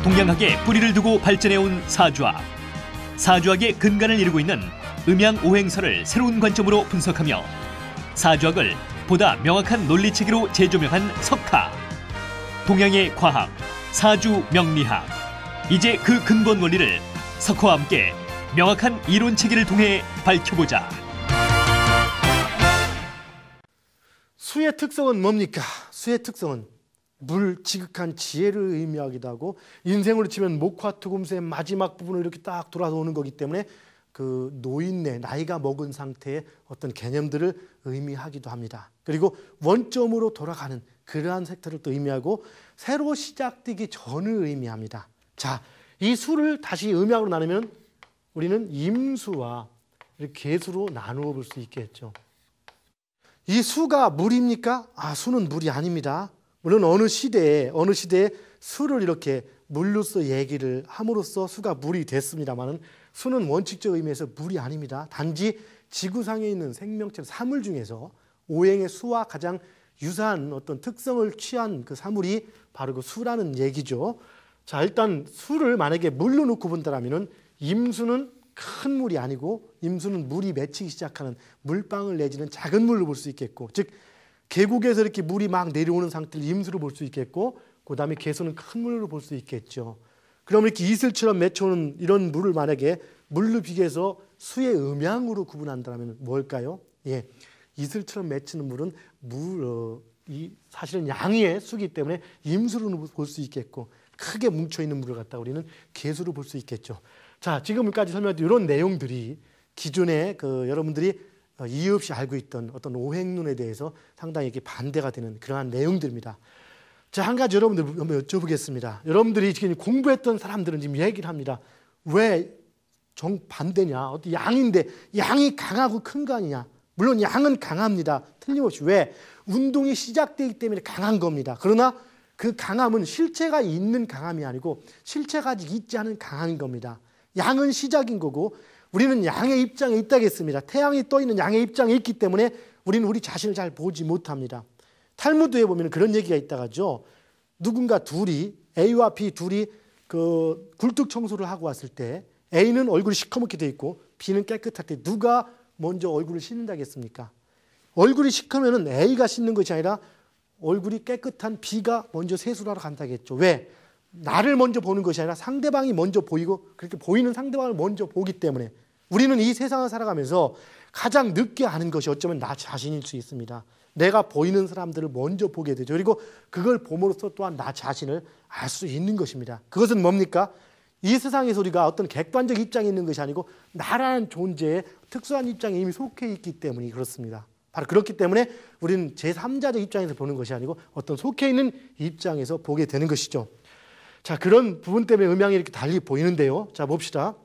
동양학에 뿌리를 두고 발전해온 사주학. 사주학의 근간을 이루고 있는 음양오행설을 새로운 관점으로 분석하며 사주학을 보다 명확한 논리체계로 재조명한 석가. 동양의 과학, 사주명리학. 이제 그 근본 원리를 석화와 함께 명확한 이론체계를 통해 밝혀보자. 수의 특성은 뭡니까? 수의 특성은 물, 지극한 지혜를 의미하기도 하고, 인생으로 치면 목화토금수의 마지막 부분을 이렇게 딱 돌아서 오는 거기 때문에 그 노인네, 나이가 먹은 상태의 어떤 개념들을 의미하기도 합니다. 그리고 원점으로 돌아가는 그러한 섹터를 또 의미하고, 새로 시작되기 전을 의미합니다. 자, 이 수를 다시 음양으로 나누면 우리는 임수와 계수로 나누어 볼 수 있겠죠. 이 수가 물입니까? 수는 물이 아닙니다. 물론 어느 시대에 수를 이렇게 물로서 얘기를 함으로써 수가 물이 됐습니다만, 수는 원칙적 의미에서 물이 아닙니다. 단지 지구상에 있는 생명체 사물 중에서 오행의 수와 가장 유사한 어떤 특성을 취한 그 사물이 바로 그 수라는 얘기죠. 자, 일단 수를 만약에 물로 놓고 본다면 임수는 큰 물이 아니고, 임수는 물이 맺히기 시작하는 물방울 내지는 작은 물로 볼 수 있겠고, 즉 계곡에서 이렇게 물이 막 내려오는 상태를 임수로 볼 수 있겠고, 그 다음에 계수는 큰 물로 볼 수 있겠죠. 그럼 이렇게 이슬처럼 맺혀오는 이런 물을 만약에 물로 비교해서 수의 음양으로 구분한다면 뭘까요? 이슬처럼 맺히는 물은 사실은 양의 수기 때문에 임수로 볼 수 있겠고, 크게 뭉쳐있는 물을 갖다 우리는 계수로 볼 수 있겠죠. 자, 지금까지 설명드린 이런 내용들이 기존에 여러분들이 이유 없이 알고 있던 어떤 오행론에 대해서 상당히 이렇게 반대가 되는 그러한 내용들입니다. 자, 한 가지 여러분들 한번 여쭤보겠습니다. 여러분들이 지금 공부했던 사람들은 지금 얘기를 합니다. 왜 정반대냐? 어떤 양인데 양이 강하고 큰 거 아니냐? 물론 양은 강합니다. 틀림없이. 왜? 운동이 시작되기 때문에 강한 겁니다. 그러나 그 강함은 실체가 있는 강함이 아니고 실체가 아직 있지 않은 강함인 겁니다. 양은 시작인 거고, 우리는 양의 입장에 있다겠습니다. 태양이 떠 있는 양의 입장에 있기 때문에 우리는 우리 자신을 잘 보지 못합니다. 탈무드에 보면 그런 얘기가 있다가죠. 누군가 둘이, A와 B 둘이 그 굴뚝 청소를 하고 왔을 때 A는 얼굴이 시커멓게 돼 있고 B는 깨끗할 때 누가 먼저 얼굴을 씻는다겠습니까? 얼굴이 시커면은 A가 씻는 것이 아니라 얼굴이 깨끗한 B가 먼저 세수를 하러 간다겠죠. 왜? 나를 먼저 보는 것이 아니라 상대방이 먼저 보이고, 그렇게 보이는 상대방을 먼저 보기 때문에 우리는 이 세상을 살아가면서 가장 늦게 아는 것이 어쩌면 나 자신일 수 있습니다. 내가 보이는 사람들을 먼저 보게 되죠. 그리고 그걸 봄으로써 또한 나 자신을 알 수 있는 것입니다. 그것은 뭡니까? 이 세상에서 우리가 어떤 객관적 입장에 있는 것이 아니고 나라는 존재의 특수한 입장에 이미 속해 있기 때문에 그렇습니다. 바로 그렇기 때문에 우리는 제3자적 입장에서 보는 것이 아니고 어떤 속해 있는 입장에서 보게 되는 것이죠. 자, 그런 부분 때문에 음양이 이렇게 달리 보이는데요. 자, 봅시다.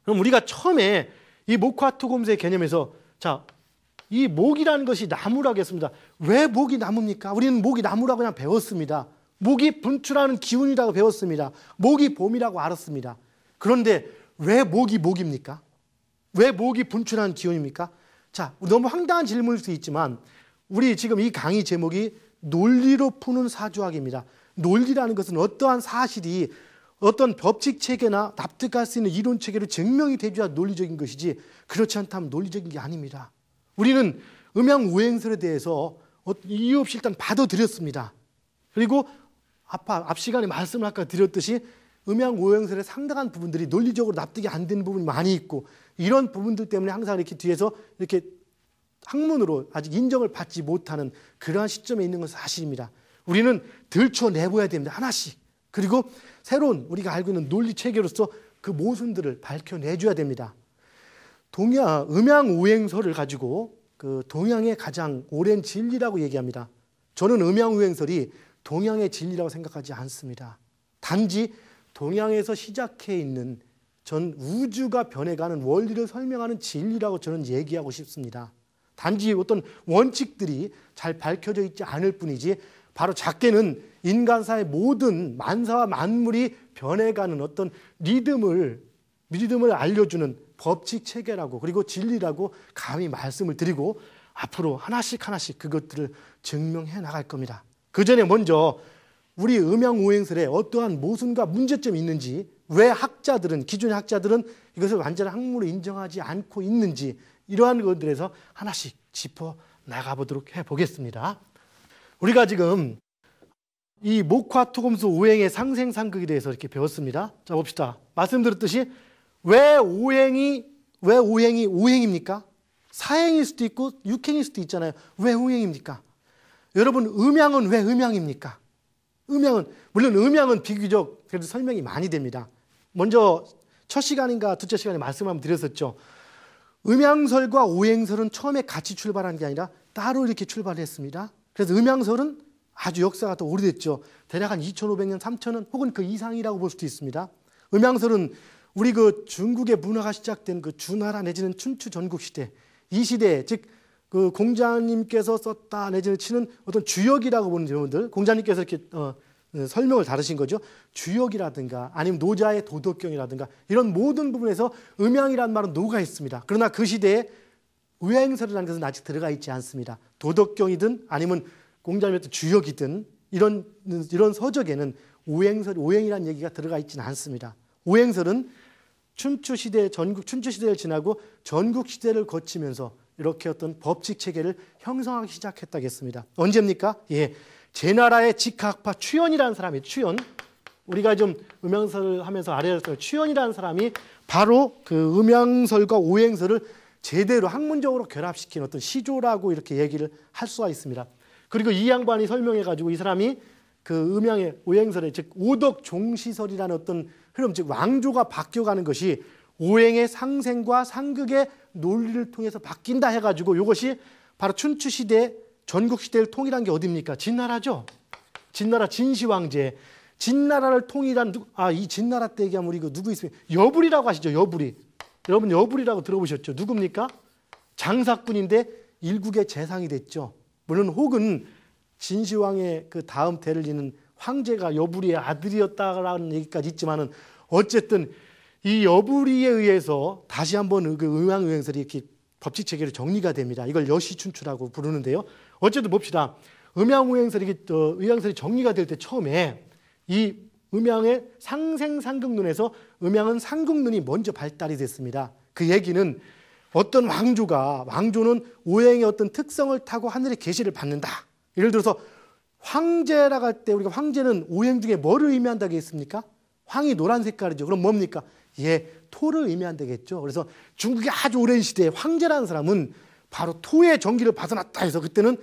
그럼 우리가 처음에 이 목화토금수의 개념에서, 자, 이 목이라는 것이 나무라고 했습니다. 왜 목이 나무입니까? 우리는 목이 나무라고 그냥 배웠습니다. 목이 분출하는 기운이라고 배웠습니다. 목이 봄이라고 알았습니다. 그런데 왜 목이 목입니까? 왜 목이 분출하는 기운입니까? 자, 너무 황당한 질문일 수 있지만 우리 지금 이 강의 제목이 논리로 푸는 사주학입니다. 논리라는 것은 어떠한 사실이 어떤 법칙 체계나 납득할 수 있는 이론 체계로 증명이 되줘야 논리적인 것이지, 그렇지 않다면 논리적인 게 아닙니다. 우리는 음양오행설에 대해서 이유 없이 일단 받아들였습니다. 그리고 앞 시간에 말씀을 아까 드렸듯이 음양오행설의 상당한 부분들이 논리적으로 납득이 안 되는 부분이 많이 있고, 이런 부분들 때문에 항상 이렇게 뒤에서 이렇게 학문으로 아직 인정을 받지 못하는 그러한 시점에 있는 것은 사실입니다. 우리는 들춰내봐야 됩니다. 하나씩. 그리고 새로운 우리가 알고 있는 논리 체계로서 그 모순들을 밝혀내줘야 됩니다. 음양오행설을 가지고 그 동양의 가장 오랜 진리라고 얘기합니다. 저는 음양오행설이 동양의 진리라고 생각하지 않습니다. 단지 동양에서 시작해 있는 전 우주가 변해가는 원리를 설명하는 진리라고 저는 얘기하고 싶습니다. 단지 어떤 원칙들이 잘 밝혀져 있지 않을 뿐이지, 바로 작게는 인간사의 모든 만사와 만물이 변해가는 어떤 리듬을 알려주는 법칙 체계라고, 그리고 진리라고 감히 말씀을 드리고 앞으로 하나씩 그것들을 증명해 나갈 겁니다. 그 전에 먼저 우리 음양오행설에 어떠한 모순과 문제점이 있는지, 왜 학자들은, 기존의 학자들은 이것을 완전한 학문으로 인정하지 않고 있는지, 이러한 것들에서 하나씩 짚어 나가보도록 해보겠습니다. 우리가 지금 이 목화토금수 오행의 상생상극에 대해서 이렇게 배웠습니다. 자, 봅시다. 말씀드렸듯이 왜 오행이 오행입니까? 사행일 수도 있고 육행일 수도 있잖아요. 왜 오행입니까? 여러분, 음양은 왜 음양입니까? 물론 음양은 비교적 그래도 설명이 많이 됩니다. 먼저 첫 시간인가 둘째 시간에 말씀 한번 드렸었죠. 음양설과 오행설은 처음에 같이 출발한 게 아니라 따로 이렇게 출발했습니다. 그래서 음양설은 아주 역사가 더 오래됐죠. 대략 한 2500년, 3000년 혹은 그 이상이라고 볼 수도 있습니다. 음양설은 우리 그 중국의 문화가 시작된 그 주나라 내지는 춘추 전국시대, 이 시대에 즉 그 공자님께서 썼다 내지는 치는 어떤 주역이라고 보는 여러분들, 공자님께서 이렇게 설명을 다루신 거죠. 주역이라든가 아니면 노자의 도덕경이라든가 이런 모든 부분에서 음양이라는 말은 녹아 있습니다. 그러나 그 시대에 오행설이라는 것은 아직 들어가 있지 않습니다. 도덕경이든 아니면 공자님의 주역이든 이런 서적에는 오행이라는 얘기가 들어가 있지는 않습니다. 오행설은 춘추시대를 지나고 전국시대를 거치면서 이렇게 어떤 법칙 체계를 형성하기 시작했다겠습니다. 언제입니까? 예, 제나라의 직학파 추연이라는 사람이, 우리가 좀 음양설을 하면서 알아야 추연이라는 사람이 바로 그 음양설과 오행설을 제대로 학문적으로 결합시킨 어떤 시조라고 이렇게 얘기를 할 수가 있습니다. 그리고 이 양반이 설명해가지고 이 사람이 그 음양의 오행설의 즉 오덕종시설이라는 어떤 흐름, 즉 왕조가 바뀌어가는 것이 오행의 상생과 상극의 논리를 통해서 바뀐다 해가지고 이것이 바로 춘추시대 전국시대를 통일한 게 어디입니까? 진나라죠. 진나라 진시황제. 진나라를 통일한 이 진나라 때 얘기하면 우리 그 누구 있습니까? 여불이라고 하시죠. 여불이. 여러분 여불이라고 들어보셨죠? 누굽니까? 장사꾼인데 일국의 재상이 됐죠. 물론 혹은 진시황의 그 다음 대를 잇는 황제가 여불이의 아들이었다라는 얘기까지 있지만은 어쨌든 이 여불이에 의해서 다시 한번 그 음양오행설이 이렇게 법칙 체계로 정리가 됩니다. 이걸 여시춘추라고 부르는데요. 어쨌든 봅시다. 음양오행설이 정리가 될 때 처음에 이 음양의 상생상극론에서 음양은 상극론이 먼저 발달이 됐습니다. 그 얘기는 어떤 왕조는 오행의 어떤 특성을 타고 하늘의 계시를 받는다. 예를 들어서 황제라고 할 때 우리가 황제는 오행 중에 뭐를 의미한다고 했습니까? 황이 노란 색깔이죠. 그럼 뭡니까? 예, 토를 의미한다겠죠. 그래서 중국의 아주 오랜 시대에 황제라는 사람은 바로 토의 정기를 받아놨다 해서 그때는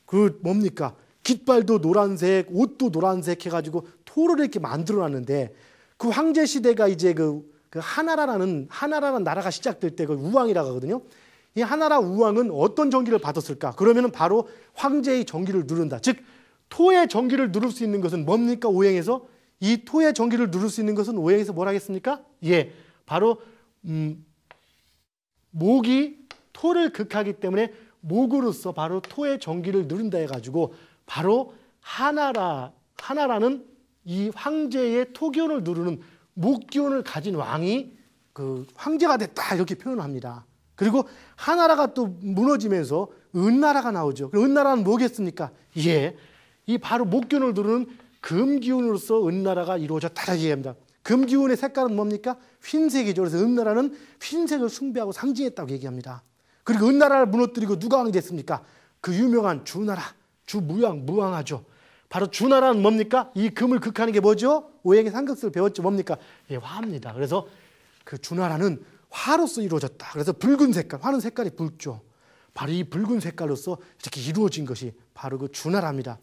그 뭡니까? 깃발도 노란색, 옷도 노란색 해가지고 토를 이렇게 만들어놨는데 그 황제 시대가 이제 그 하나라라는 나라가 시작될 때 그 우왕이라고 하거든요. 이 하나라 우왕은 어떤 정기를 받았을까? 그러면은 바로 황제의 정기를 누른다. 즉 토의 정기를 누를 수 있는 것은 뭡니까? 오행에서 이 토의 정기를 누를 수 있는 것은 오행에서 뭘 하겠습니까? 예, 바로 목이 토를 극하기 때문에 목으로서 바로 토의 정기를 누른다 해가지고 바로 하나라는 이 황제의 토기운을 누르는 목기운을 가진 왕이 그 황제가 됐다 이렇게 표현을 합니다. 그리고 하나라가 또 무너지면서 은나라가 나오죠. 그럼 은나라는 뭐겠습니까? 예, 이 바로 목기운을 누르는 금기운으로서 은나라가 이루어졌다 얘기합니다. 금기운의 색깔은 뭡니까? 흰색이죠. 그래서 은나라는 흰색을 숭배하고 상징했다고 얘기합니다. 그리고 은나라를 무너뜨리고 누가 왕이 됐습니까? 그 유명한 주나라, 무왕하죠. 바로 주나라는 뭡니까? 이 금을 극하는 게 뭐죠? 오행의 상극설을 배웠죠. 뭡니까? 예, 화입니다. 그래서 그 주나라는 화로서 이루어졌다. 그래서 붉은 색깔, 화는 색깔이 붉죠. 바로 이 붉은 색깔로서 이렇게 이루어진 것이 바로 그 주나라입니다.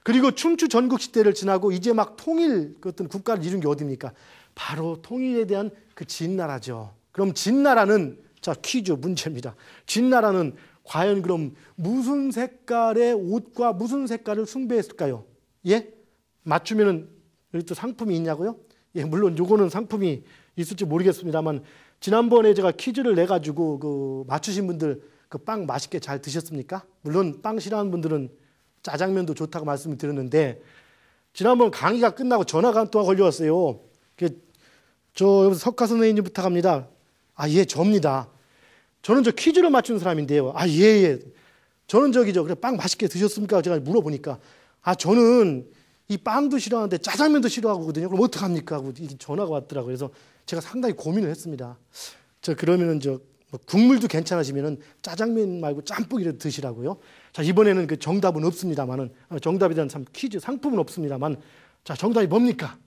그리고 춘추 전국 시대를 지나고 이제 막 통일 그 어떤 국가를 이룬 게 어디입니까? 바로 통일에 대한 그 진나라죠. 그럼 진나라는 자 퀴즈 문제입니다. 진나라는 과연 그럼 무슨 색깔의 옷과 무슨 색깔을 숭배했을까요? 예? 맞추면은 여기 또 상품이 있냐고요? 예, 물론 요거는 상품이 있을지 모르겠습니다만 지난번에 제가 퀴즈를 내 가지고 그 맞추신 분들 그 빵 맛있게 잘 드셨습니까? 물론 빵 싫어하는 분들은 짜장면도 좋다고 말씀을 드렸는데 지난번 강의가 끝나고 전화가 한 통화 걸려왔어요. 저 여기서 석가 선생님 부탁합니다. 예, 접니다. 저는 저 퀴즈를 맞추는 사람인데요. 예. 저는 그래 빵 맛있게 드셨습니까? 제가 물어보니까 저는 이 빵도 싫어하는데 짜장면도 싫어하거든요. 그럼 어떡합니까? 하고 전화가 왔더라고요. 그래서 제가 상당히 고민을 했습니다. 그러면은 뭐 국물도 괜찮으시면은 짜장면 말고 짬뽕이라도 드시라고요. 자, 이번에는 그 정답은 없습니다만은, 정답에 대한 참 퀴즈 상품은 없습니다만, 자, 정답이 뭡니까?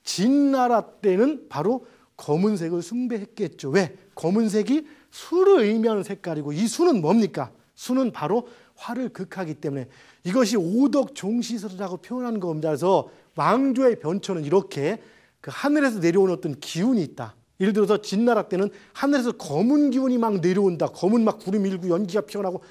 진나라 때는 바로 검은색을 숭배했겠죠. 왜? 검은색이 수를 의미하는 색깔이고, 이 수는 뭡니까? 수는 바로 화를 극하기 때문에 이것이 오덕 종시설이라고 표현하는 겁니다. 그래서 왕조의 변초는 이렇게 그 하늘에서 내려오는 어떤 기운이 있다. 예를 들어서 진나라 때는 하늘에서 검은 기운이 막 내려온다. 검은 막 구름이 일고 연기가 피어나고,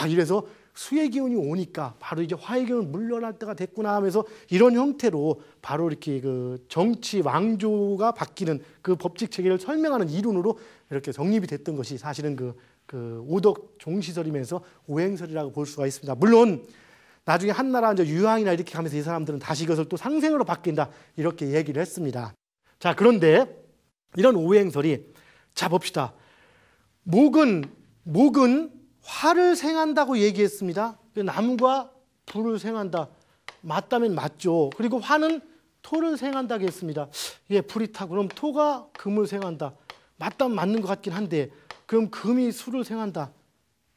이래서 수의 기운이 오니까 바로 이제 화의 기운은 물러날 때가 됐구나 하면서 이런 형태로 바로 이렇게 그 정치 왕조가 바뀌는 그 법칙 체계를 설명하는 이론으로 이렇게 정립이 됐던 것이 사실은 그 오덕 종시설이면서 오행설이라고 볼 수가 있습니다. 물론 나중에 한나라 이제 유황이나 이렇게 가면서 이 사람들은 다시 이것을 또 상생으로 바뀐다 이렇게 얘기를 했습니다. 자, 그런데 이런 오행설이, 자 봅시다. 목은 화를 생한다고 얘기했습니다. 나무가 불을 생한다. 맞다면 맞죠. 그리고 화는 토를 생한다고 했습니다. 예, 불이 타고 그럼 토가 금을 생한다. 맞다면 맞는 것 같긴 한데, 그럼 금이 수를 생한다.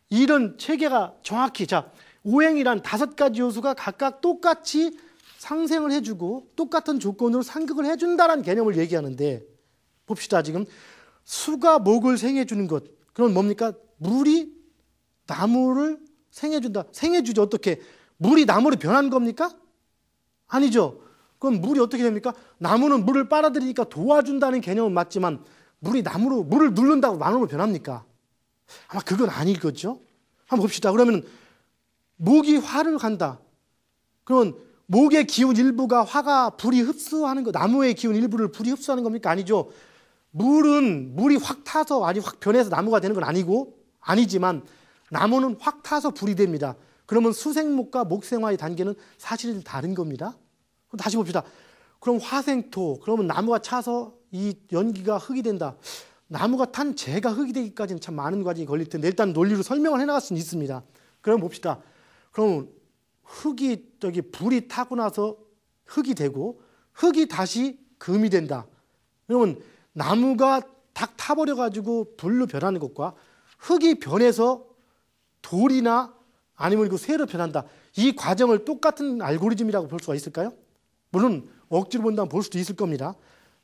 이런 체계가 정확히, 자, 오행이란 5가지 요소가 각각 똑같이 상생을 해주고 똑같은 조건으로 상극을 해준다는 개념을 얘기하는데, 봅시다. 지금 수가 목을 생해주는 것, 그럼 뭡니까? 물이 나무를 생해준다. 생해주죠. 어떻게? 물이 나무로 변한 겁니까? 아니죠. 그럼 물이 어떻게 됩니까? 나무는 물을 빨아들이니까 도와준다는 개념은 맞지만, 물이 물을 누른다고 나무로 변합니까? 아마 그건 아니겠죠. 한번 봅시다. 그러면 목이 화를 간다. 그러면 목의 기운 일부가 불이 흡수하는 거, 나무의 기운 일부를 불이 흡수하는 겁니까? 아니죠. 물이 확 타서 확 변해서 나무가 되는 건 아니지만 나무는 확 타서 불이 됩니다. 그러면 수생목과 목생화의 단계는 사실은 다른 겁니다. 그럼 다시 봅시다. 그럼 화생토, 그러면 나무가 차서 이 연기가 흙이 된다. 나무가 탄 재가 흙이 되기까지는 참 많은 과정이 걸릴 텐데 일단 논리로 설명을 해나갈 수는 있습니다. 그럼 봅시다. 그럼 불이 타고 나서 흙이 되고 흙이 다시 금이 된다. 그러면 나무가 딱 타버려가지고 불로 변하는 것과 흙이 변해서 돌이나 아니면 그 쇠로 변한다. 이 과정을 똑같은 알고리즘이라고 볼 수가 있을까요? 물론 억지로 본다면 볼 수도 있을 겁니다.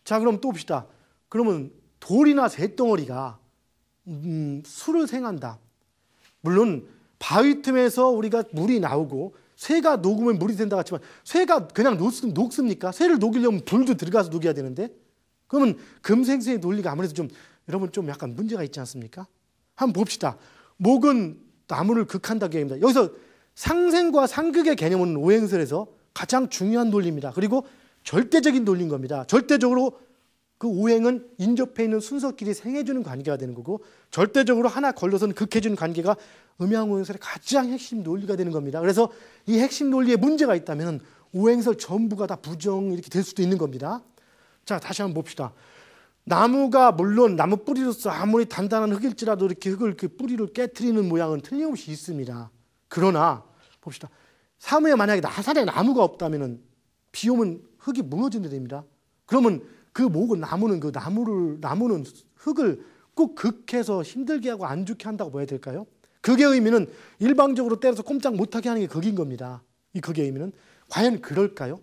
자, 그럼 또 봅시다. 그러면 돌이나 쇠덩어리가 수를 생한다. 물론 바위 틈에서 우리가 물이 나오고 쇠가 녹으면 물이 된다 같지만 쇠가 그냥 녹습니까? 쇠를 녹이려면 불도 들어가서 녹여야 되는데, 그러면 금생수의 논리가 아무래도 여러분 좀 약간 문제가 있지 않습니까? 한번 봅시다. 목은 나무를 극한다고 얘기합니다. 여기서 상생과 상극의 개념은 오행설에서 가장 중요한 논리입니다. 그리고 절대적인 논리인 겁니다. 절대적으로 그 오행은 인접해 있는 순서끼리 생해주는 관계가 되는 거고, 절대적으로 하나 걸러서는 극해주는 관계가 음양오행설의 가장 핵심 논리가 되는 겁니다. 그래서 이 핵심 논리에 문제가 있다면 오행설 전부가 다 부정 이렇게 될 수도 있는 겁니다. 자, 다시 한번 봅시다. 나무가 물론 나무 뿌리로서 아무리 단단한 흙일지라도 이렇게 뿌리를 깨트리는 모양은 틀림없이 있습니다. 그러나 봅시다. 사무에 만약에 나산에 나무가 없다면 비 오면 흙이 무너지게 됩니다. 그러면 나무는 흙을 꼭 극해서 힘들게 하고 안 좋게 한다고 봐야 될까요? 극의 의미는 일방적으로 때려서 꼼짝 못하게 하는 게 극인 겁니다. 이 극의 의미는 과연 그럴까요?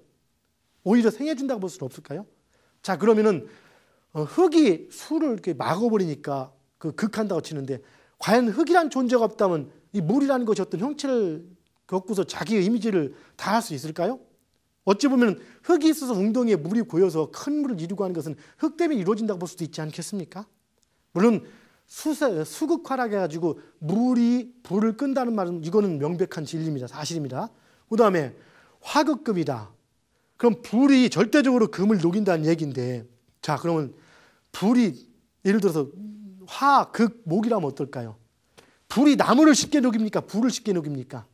오히려 생해준다고 볼 수는 없을까요? 자, 그러면은 흙이 수를 이렇게 막아버리니까 극한다고 치는데, 과연 흙이란 존재가 없다면 이 물이라는 것이 어떤 형체를 겪고서 자기의 이미지를 다 할 수 있을까요? 어찌 보면 흙이 있어서 웅덩이에 물이 고여서 큰 물을 이루고 하는 것은 흙 때문에 이루어진다고 볼 수도 있지 않겠습니까? 물론 수극화라고 해가지고 물이 불을 끈다는 말은 이거는 명백한 진리입니다. 사실입니다. 그 다음에 화극금이다. 그럼 불이 절대적으로 금을 녹인다는 얘기인데, 자, 그러면 불이 예를 들어서 화, 극, 목이라면 어떨까요? 불이 나무를 쉽게 녹입니까? 불을 쉽게 녹입니까?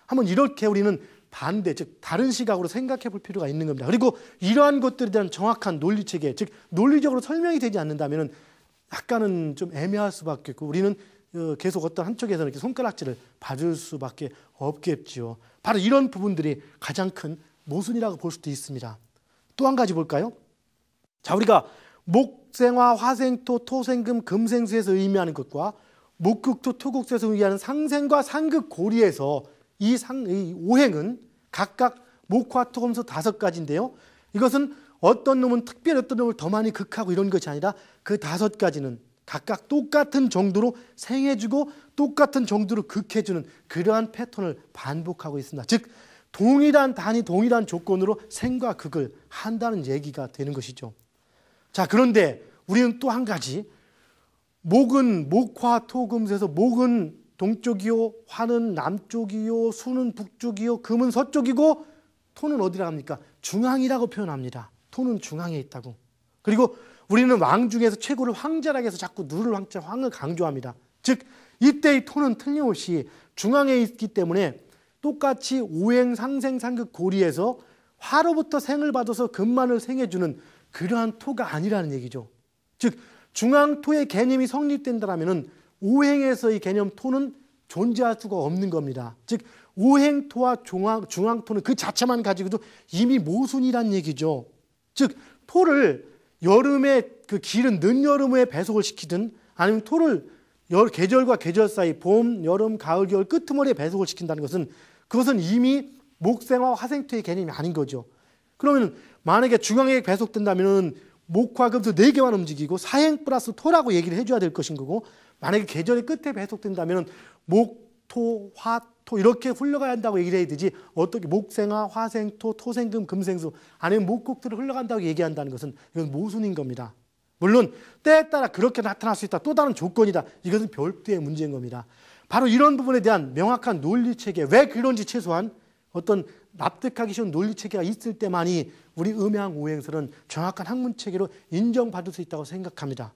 한번 이렇게 우리는 반대, 즉 다른 시각으로 생각해 볼 필요가 있는 겁니다. 그리고 이러한 것들에 대한 정확한 논리체계, 즉 논리적으로 설명이 되지 않는다면 약간은 좀 애매할 수밖에 없고, 우리는 계속 어떤 한쪽에서는 이렇게 손가락질을 받을 수밖에 없겠지요. 바로 이런 부분들이 가장 큰 모순이라고 볼 수도 있습니다. 또 한 가지 볼까요? 자, 우리가 목생화, 화생토, 토생금, 금생수에서 의미하는 것과 목극토, 토국수에서 의미하는 상생과 상극 고리에서 이 오행은 각각 목화, 토, 금수 5가지인데요. 이것은 어떤 놈은 특별히 어떤 놈을 더 많이 극하고 이런 것이 아니라 그 5가지는 각각 똑같은 정도로 생해주고 똑같은 정도로 극해주는 그러한 패턴을 반복하고 있습니다. 즉 동일한 단위, 동일한 조건으로 생과 극을 한다는 얘기가 되는 것이죠. 자, 그런데 우리는 또 한 가지, 목은 목화, 토, 금수에서 목은 동쪽이요, 화는 남쪽이요, 수는 북쪽이요, 금은 서쪽이고 토는 어디라 합니까? 중앙이라고 표현합니다. 토는 중앙에 있다고. 그리고 우리는 왕 중에서 최고를 황제라고 해서 자꾸 누를 황자, 황을 강조합니다. 즉 이때의 토는 틀림없이 중앙에 있기 때문에 똑같이 오행, 상생, 상극, 고리에서 화로부터 생을 받아서 금만을 생해주는 그러한 토가 아니라는 얘기죠. 즉 중앙토의 개념이 성립된다면 오행에서의 개념 토는 존재할 수가 없는 겁니다. 즉 오행토와 중앙토는 그 자체만 가지고도 이미 모순이란 얘기죠. 즉 토를 여름에 그 길은 늦여름에 배속을 시키든 아니면 토를 계절과 계절 사이 봄, 여름, 가을, 겨울 끄트머리에 배속을 시킨다는 것은 그것은 이미 목생화, 화생토의 개념이 아닌 거죠. 그러면 만약에 중앙에 배속된다면 목화, 금수 4개만 움직이고 사행 플러스 토라고 얘기를 해줘야 될 것인 거고, 만약에 계절의 끝에 배속된다면 목, 토, 화, 토 이렇게 흘러가야 한다고 얘기를 해야 되지, 어떻게 목생화, 화생토, 토생금, 금생수 아니면 목국토로 흘러간다고 얘기한다는 것은 이건 모순인 겁니다. 물론 때에 따라 그렇게 나타날 수 있다, 또 다른 조건이다, 이것은 별도의 문제인 겁니다. 바로 이런 부분에 대한 명확한 논리체계, 왜 그런지 최소한 어떤 납득하기 쉬운 논리체계가 있을 때만이 우리 음양오행설은 정확한 학문체계로 인정받을 수 있다고 생각합니다.